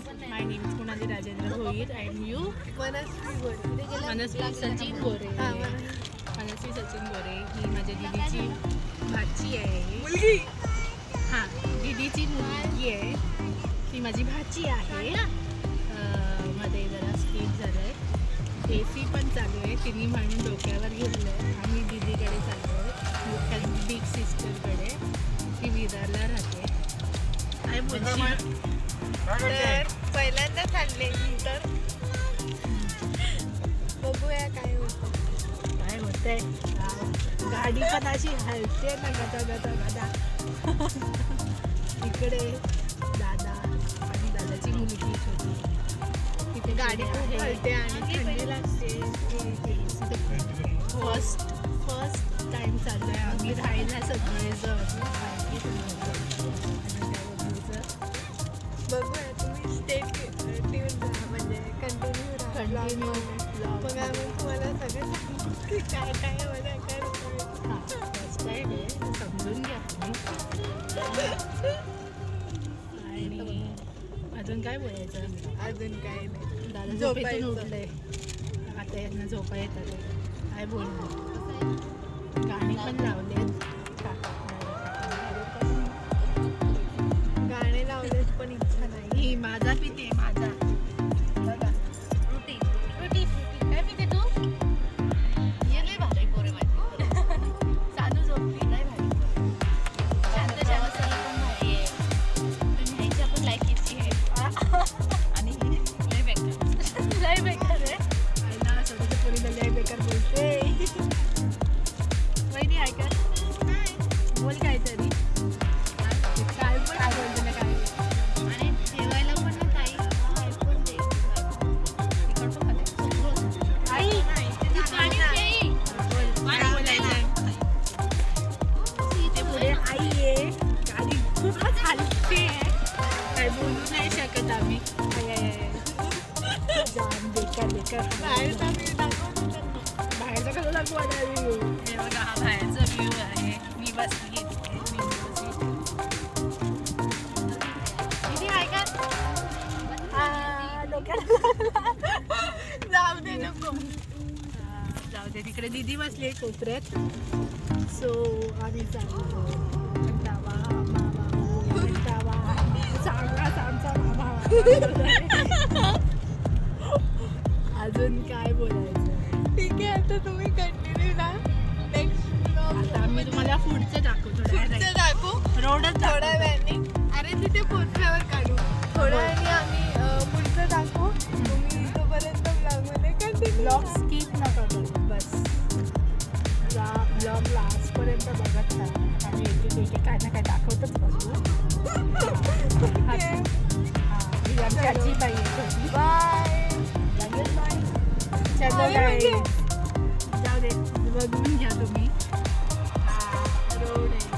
My name is Kunali Rajendra Bhoir and you Manasvi Sachin Gore. Manasvi Sachin Gore ही माझ्या दीदीची भाची आहे. मुलगी. हां, दीदीची मुलगी आहे. ती माझी भाची आहे. मध्ये जरा स्किप झालं आहे. एसी पण चालू आहे. तिने म्हणून डोक्यावर घेतलं आहे. आम्ही दीदीकडे चाललो आहे, बिग सिस्टरकडे. ती विरारला राहते. काय बोलशील? तर पहिल्यांदा चालले तर बघूया काय होतं. काय होतंय. गाडी पण अशी हलते ना, गदा गदा गदा. इकडे दादा आणि दादाची मुलगी छोटी. तिथे गाडी खूप हलते आणि थंडी लागते. फर्स्ट टाइम चालू आहे. आम्ही राहायला सगळेजण. बघूया तुम्ही स्टेट म्हणजे कंटिन्यू कंटिन्यू मग आम्ही तुम्हाला सगळं सांगू की काय काय मला काय फर्स्ट टाइम आहे, समजून घ्या तुम्ही. आणि अजून काय बोलायचं? अजून काय नाही. दादा झोपेतून उठलंय. आता यांना झोपा येतात. काय बोलणार. गाणी पण लावलेत. गाणे लावलेत पण इच्छा नाही. ही माझा पिते माझा. बघा फ्रुटी फ्रुटी फ्रुटी. काय पिते तू? ये लय भारी पोरे माझी. सानू झोपली. लय भारी पोरे. शांत शांत पण भारी आहे. तुम्ही ह्याची आपण लायकीची आहे. आणि लय बेकार. लय बेकार आहे. आईला स्वतःच्या पोरीला लय बेकार बोलते. वहिनी ऐका. बोल काहीतरी. काय पण काय बोलते ना काय. आणि जेवायला पण ना काही ऐकून दे. तिखट पण खाते. आई इथे पुढे आई आहे. गाडी खूपच हलते. काय बोलू नाही शकत आम्ही. जाम बेकार बेकार. बाहेरचा मी दाखवतो बाहेरचा कसं दाखवू आता व्ह्यू. हे बघा हा बाहेरचा व्ह्यू आहे. मी बसली तिथे. दीदी ऐका. जाऊ दे नको. जाऊ दे. तिकडे दीदी बसली आहे कोपऱ्यात. सो आम्ही चाललो. कंटावा मामा कंटावा सांगा सांगचा मामा. अजून काय बोलायचं. ठीक आहे आता तुम्ही कंटिन्यू ना. नेक्स्ट आता आम्ही तुम्हाला पुढचं दाखवू. पुढचं दाखवू रोडच थोड्या वेळाने. अरे तिथे पोहोचल्यावर काढू. थोड्या वेळाने आम्ही पुढचं दाखवू. तुम्ही तोपर्यंत ब्लॉगमध्ये कंटिन्यू. ब्लॉग स्किप नका करू. बस ब्लॉग लास्टपर्यंत बघत राहा. आम्ही एक काय ना काय दाखवतच बसू. ही आमची आजीबाई आहे छोटी. बाय. चलो जाऊ दे. बघून घ्या तुम्ही. रोड आहे.